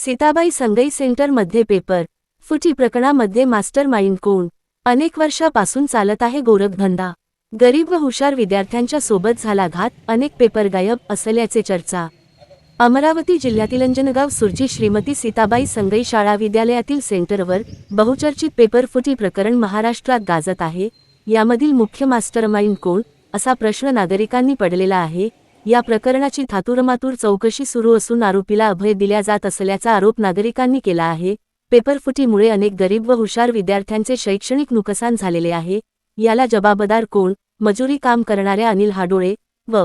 सीताबाई संगई सेंटरमध्ये पेपर फुटी प्रकरणामध्ये मास्टर माइंड कोण? अनेक वर्षापासून चालत आहे गोरखधंदा. गरीब व हुशार विद्यार्थ्यांच्या सोबत झाला घात, अनेक पेपर गायब असल्याचे चर्चा. अमरावती जिल्ह्यातील अंजनगाव सुर्जी श्रीमती सीताबाई संगई शाळा विद्यालयातील सेंटरवर बहुचर्चित पेपर फुटी प्रकरण महाराष्ट्रात गाजत आहे. यामधील मुख्य मास्टरमाइंड कोण, असा प्रश्न नागरिकांनी पडलेला आहे. या प्रकरणाची थातुरमातुर चौकशी सुरू असून आरोपीला अभय दिल्या जात असल्याचा आरोप नागरिकांनी केला आहे. पेपरफुटीमुळे अनेक गरीब व हुशार विद्यार्थ्यांचे शैक्षणिक नुकसान झालेले आहे. याला जबाबदार कोण? मजुरी काम करणाऱ्या अनिल हाडोळे व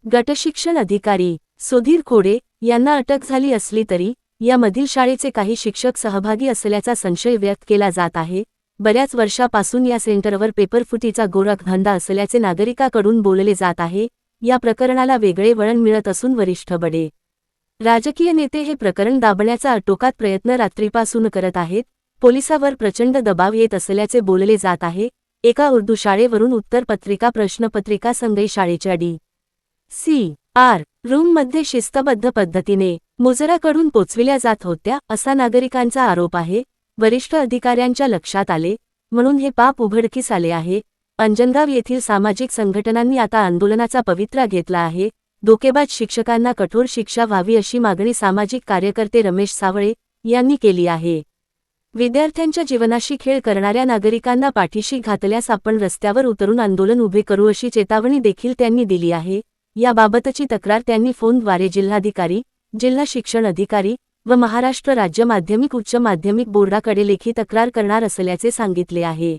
गटशिक्षण अधिकारी सुधीर खोडे यांना अटक झाली असली तरी यामधील शाळेचे काही शिक्षक सहभागी असल्याचा संशय व्यक्त केला जात आहे. बऱ्याच वर्षापासून या सेंटरवर पेपरफुटीचा गोरखधंदा असल्याचे नागरिकांकडून बोलले जात आहे. या प्रकरणाला वेगळे वळण मिळत असून वरिष्ठ बडे राजकीय नेते हे प्रकरण दाबण्याचा आटोकात प्रयत्न रात्रीपासून करत आहेत. पोलिसांवर प्रचंड दबाव येत असल्याचे बोलले जात आहे. एका उर्दू शाळेवरून उत्तरपत्रिका प्रश्नपत्रिका संगई शाळेच्या डी.सी.आर. रूममध्ये शिस्तबद्ध पद्धतीने मुजराकडून पोचविल्या जात होत्या, असा नागरिकांचा आरोप आहे. वरिष्ठ अधिकाऱ्यांच्या लक्षात आले म्हणून हे पाप उघडकीस आले आहे. अंजनगाव येथील सामाजिक संघटनांनी आता आंदोलनाचा पवित्रा घेतला आहे. धोकेबाज शिक्षकांना कठोर शिक्षा व्हावी अशी मागणी सामाजिक कार्यकर्ते रमेश सावळे यांनी केली आहे. विद्यार्थ्यांच्या जीवनाशी खेळ करणाऱ्या नागरिकांना पाठीशी घातल्यास आपण रस्त्यावर उतरून आंदोलन उभे करू अशी चेतावणी देखील त्यांनी दिली आहे. याबाबतची तक्रार त्यांनी फोनद्वारे जिल्हाधिकारी, जिल्हा शिक्षण अधिकारी व महाराष्ट्र राज्य माध्यमिक उच्च माध्यमिक बोर्डाकडे लेखी तक्रार करणार असल्याचे सांगितले आहे.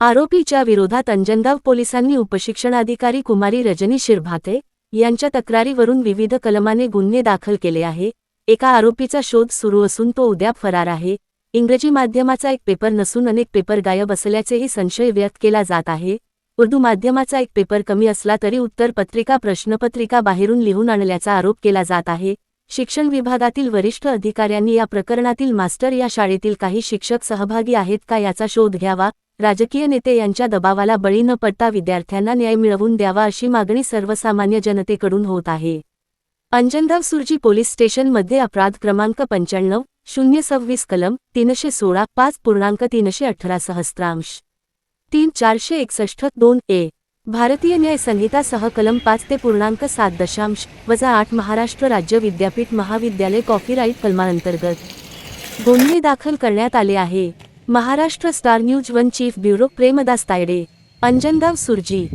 आरोपीच्या विरोधात अंजनगाव पोलिसांनी उपशिक्षणाधिकारी कुमारी रजनी शिरभाते यांच्या तक्रारीवरून विविध कलमाने गुन्हे दाखल केले आहे. एका आरोपीचा शोध सुरू असून तो उद्या फरार आहे. इंग्रजी माध्यमाचा एक पेपर नसून अनेक पेपर गायब असल्याचेही संशय व्यक्त केला जात आहे. उर्दू माध्यमाचा एक पेपर कमी असला तरी उत्तरपत्रिका प्रश्नपत्रिका बाहेरून लिहून आणल्याचा आरोप केला जात आहे. शिक्षण विभागातील वरिष्ठ अधिकाऱ्यांनी या प्रकरणातील मास्टर या शाळेतील काही शिक्षक सहभागी आहेत का याचा शोध घ्यावा. राजकीय नेते यांच्या दबावाला बळी न पडता विद्यार्थ्यांना न्याय मिळवून द्यावा अशी मागणी सर्वसामान्य जनतेकडून होत आहे. अंजनगाव सुर्जी पोलीस स्टेशनमध्ये अपराध क्रमांक 95-026 कलम 316 5.318 सहस्त्रांश 3-461-2 भारतीय न्याय संहिता सह कलम 5 ते पूर्णांक 7.8 महाराष्ट्र राज्य विद्यापीठ महाविद्यालय कॉपीराईट कलमांतर्गत गुन्हे दाखल करण्यात आले आहे. Maharashtra star news 1 chief bureau Premdas Tayade, Anjangaon Surji.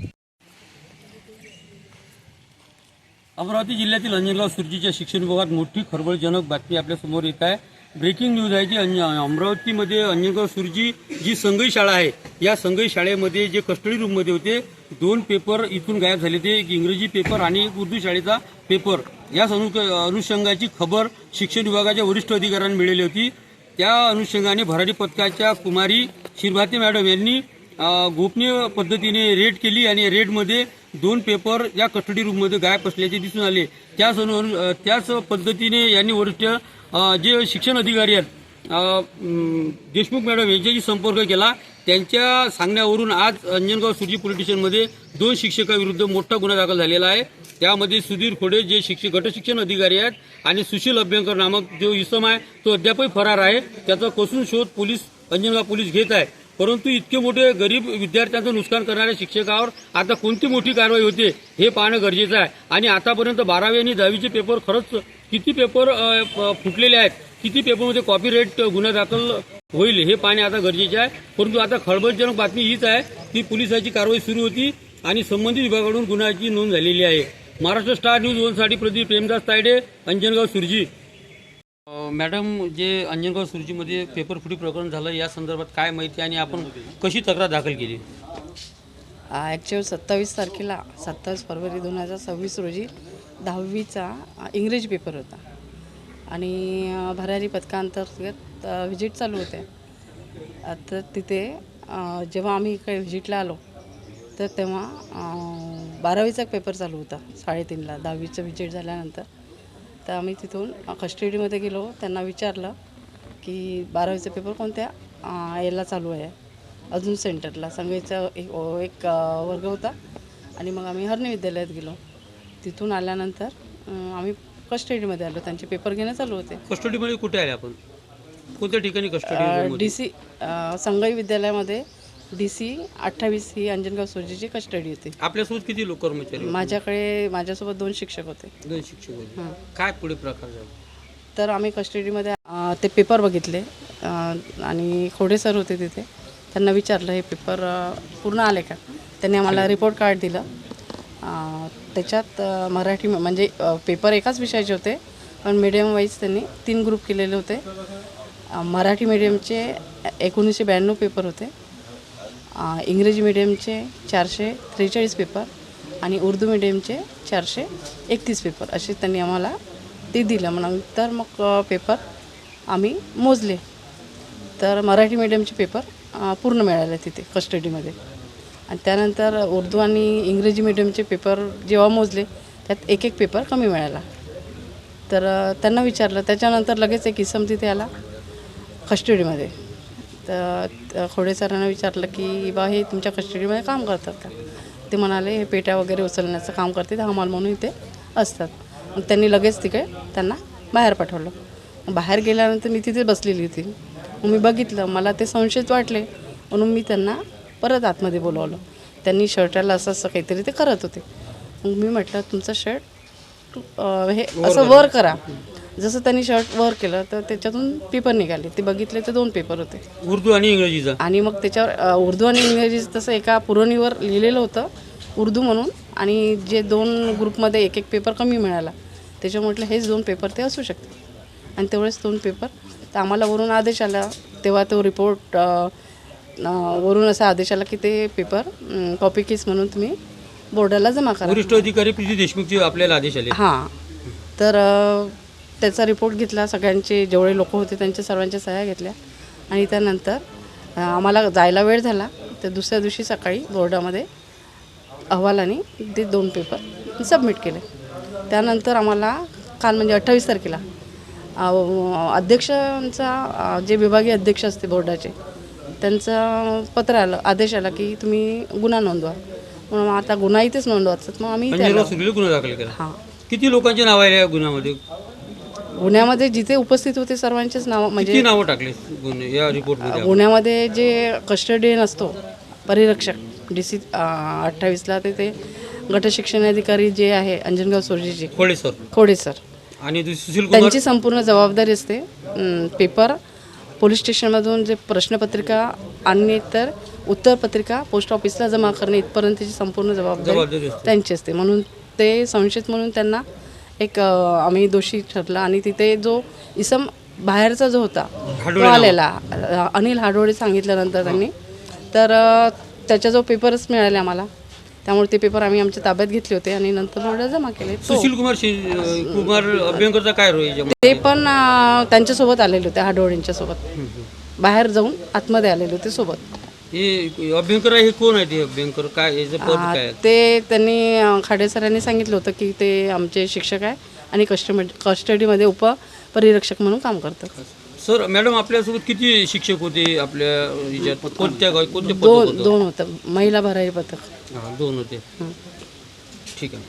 Amravati जिल्ह्यातील अंजनगाव सुर्जीच्या शिक्षण विभागात मोठी खळबळजनक बातमी आपल्यासमोर येत आहे. ब्रेकिंग न्यूज आहे की अमरावतीमध्ये अंजनगाव सुर्जी जी संगई शाळा आहे, या संगई शाळेमध्ये जे कस्टडी रूममध्ये होते 2 पेपर इथून गायब झाले. ते एक इंग्रजी पेपर आणि एक उर्दू शाळेचा पेपर. या अनुषंगाची खबर शिक्षण विभागाच्या वरिष्ठ अधिकाऱ्यांना मिळाली होती. त्या अनुषंगाने भरारी पथकाच्या कुमारी शिरभाते मॅडम यांनी गोपनीय पद्धतीने रेड केली आणि रेडमध्ये 2 पेपर या कस्टडी रूममध्ये गायब असल्याचे दिसून आले. त्याच पद्धतीने यांनी वरिष्ठ जे शिक्षण अधिकारी आहेत देशमुख मॅडम यांच्याशी संपर्क केला. त्यांच्या सांगण्यावरून आज अंजनगाव सुर्जी पोलीस स्टेशनमध्ये 2 शिक्षकाविरुद्ध मोठा गुन्हा दाखल झालेला आहे. त्यामध्ये सुधीर खोडे जे गटशिक्षण अधिकारी आहेत आणि सुशील अभ्यंकर नामक जो इसम आहे तो अद्यापही फरार आहे. त्याचा कसून शोध अंजनगाव पोलीस घेत आहे. परंतु इतके मोठे गरीब विद्यार्थ्यांचं नुकसान करणाऱ्या शिक्षकावर आता कोणती मोठी कारवाई होते हे पाहणं गरजेचं आहे. आणि आतापर्यंत 12वी आणि 10वीचे पेपर खरंच किती पेपर फुटलेले आहेत, किती पेपरमध्ये कॉपीराईट गुन्हा दाखल होईल हे पाहणे आता गरजेचे आहे. परंतु आता खळबळजनक बातमी हीच आहे की पोलिसांची कारवाई सुरू होती आणि संबंधित विभागाकडून गुन्ह्याची नोंद झालेली आहे. महाराष्ट्र स्टार न्यूज 1 साठी प्रदीप प्रेमदास तायडे, अंजनगाव सुर्जी. मॅडम, जे अंजनगाव सुर्जीमध्ये पेपर फुटी प्रकरण झालं या संदर्भात काय माहिती आणि आपण कशी तक्रार दाखल केली? ॲक्च्युअल 27 तारखेला 27 फरवरी 2026 रोजी 10वीचा इंग्रजी पेपर होता आणि भरारी पथकांतर्गत व्हिजिट चालू होते. तर तिथे जेव्हा आम्ही इकडे व्हिजिटला आलो तर तेव्हा 12वीचा पेपर चालू होता 3:30ला. 10वीचं व्हिजिट झाल्यानंतर तर आम्ही तिथून कस्टडीमध्ये गेलो. त्यांना विचारलं की 12वीचा पेपर कोणत्या याला चालू आहे, अजून सेंटरला संगईचा एक वर्ग होता. आणि मग आम्ही हरणी विद्यालयात गेलो. तिथून आल्यानंतर आम्ही कस्टडीमध्ये आलो, त्यांचे पेपर घेणं चालू होते. कस्टडीमध्ये कुठे आले आपण? कोणत्या ठिकाणी कस्टडी? DC संगई विद्यालयामध्ये DC 28 ही अंजनगाव सुरजीची कस्टडी होती. आपल्यासोबत किती लोक कर्मचारी? माझ्यासोबत 2 शिक्षक होते. 2 शिक्षक होते. काय पुढे प्रकार झाला? तर आम्ही कस्टडीमध्ये ते पेपर बघितले आणि खोडे सर होते तिथे. त्यांना विचारलं हे पेपर पूर्ण आले का. त्यांनी आम्हाला रिपोर्ट कार्ड दिलं. त्याच्यात मराठी म्हणजे पेपर एकाच विषयाचे होते, पण मीडियम वाईज त्यांनी 3 ग्रुप केलेले होते. मराठी मीडियमचे 1992 पेपर होते, इंग्रजी मीडियमचे 443 पेपर आणि उर्दू मीडियमचे 431 पेपर असे त्यांनी आम्हाला ते दिलं. नंतर मग पेपर आम्ही मोजले, तर मराठी मीडियमचे पेपर पूर्ण मिळाले तिथे कस्टडीमध्ये. आणि त्यानंतर उर्दू आणि इंग्रजी मीडियमचे पेपर जेव्हा मोजले त्यात एक पेपर कमी मिळाला. तर त्यांना विचारलं, त्याच्यानंतर लगेच एक इसम तिथे आला कस्टडीमध्ये. तर खोडे सरांना विचारलं की बा हे तुमच्या कस्टडीमध्ये काम करतात का. ते म्हणाले हे पेट्या वगैरे उचलण्याचं काम करते, हमाल म्हणून इथे असतात. मग त्यांनी लगेच तिकडे त्यांना बाहेर पाठवलं. बाहेर गेल्यानंतर मी तिथे बसलेली होती. मग मी बघितलं, मला ते संशयित वाटले म्हणून मी त्यांना परत आतमध्ये बोलवलं. त्यांनी शर्टाला असं असं काहीतरी ते करत होते. मग मी म्हटलं तुमचं शर्ट हे असं वर करा. जसं त्यांनी शर्ट वर केलं तर त्याच्यातून पेपर निघाले. ते बघितले तर 2 पेपर होते, उर्दू आणि इंग्रजीचा. आणि मग त्याच्यावर उर्दू आणि इंग्रजीचं तसं एका पुरवणीवर लिहिलेलं होतं उर्दू म्हणून, आणि जे 2 ग्रुपमध्ये एक पेपर कमी मिळाला त्याच्या म्हटलं हेच 2 पेपर ते असू शकते. आणि तेवढेच 2 पेपर. तर आम्हाला वरून आदेश आला, तेव्हा तो रिपोर्ट वरून असा आदेश आला की ते पेपर कॉपी केस म्हणून तुम्ही बोर्डाला जमा करा. वरिष्ठ अधिकारी प्रीती देशमुखचे आपल्याला आदेश आले. हां, तर त्याचा रिपोर्ट घेतला. सगळ्यांचे जेवढे लोक होते त्यांच्या सर्वांच्या सह्या घेतल्या. आणि त्यानंतर आम्हाला जायला वेळ झाला, तर दुसऱ्या दिवशी सकाळी बोर्डामध्ये अहवालाने ते 2 पेपर सबमिट केले. त्यानंतर आम्हाला काल म्हणजे 28 तारखेला अध्यक्षांचा जे विभागीय अध्यक्ष असते बोर्डाचे त्यांचं पत्र आलं, आदेश आला की तुम्ही गुन्हा नोंदवा. म्हणून आता गुन्हा इथेच नोंदवायचा. मग आम्ही गुन्हा दाखल केला. हां, किती लोकांचे नाव आहे या गुन्ह्यामध्ये? गुन्ह्यामध्ये जिथे उपस्थित होते सर्वांचेच नाव, म्हणजे नावं टाकले या रिपोर्टमध्ये. गुन्ह्यामध्ये जे कस्टडियन असतो परिरक्षक DC 28ला ते गट शिक्षणाधिकारी जे आहे अंजनगाव सुरजीचे खोडे सर आणि सुशील कुमार, त्यांची संपूर्ण जबाबदारी असते. पेपर पोलीस स्टेशनमधून जे प्रश्नपत्रिका आणि तर उत्तरपत्रिका पोस्ट ऑफिसला जमा करणे इथपर्यंतची संपूर्ण जबाबदारी त्यांची असते. म्हणून ते संशयित म्हणून त्यांना एक आम्ही दोषी ठरला. आणि तिथे जो इसम बाहेरचा जो होता तो आलेला अनिल हाडोळे सांगितल्यानंतर त्यांनी, तर त्याचा जो पेपरच मिळाले आम्हाला, त्यामुळे ते पेपर आम्ही आमच्या ताब्यात घेतले होते आणि नंतर बोर्डात जमा केले. सुशील कुमार अभ्यंकरचा काय रोल? ते पण त्यांच्यासोबत आलेले होते, हाडोळेंच्या सोबत बाहेर जाऊन आतमध्ये आलेले होते सोबत. हे अभ्यंकर हे कोण आहे? ते अभ्यंकर काय याचं पद काय आहे? ते त्यांनी खाडे सरांनी सांगितलं होतं की ते आमचे शिक्षक आहे आणि कस्टडीमध्ये उपपरिरक्षक म्हणून काम करतात. सर मॅडम आपल्यासोबत किती शिक्षक होते आपल्या ह्याच्यात? कोणते पद? 2 होतं. महिला भरारी पथक 2 होते. ठीक आहे.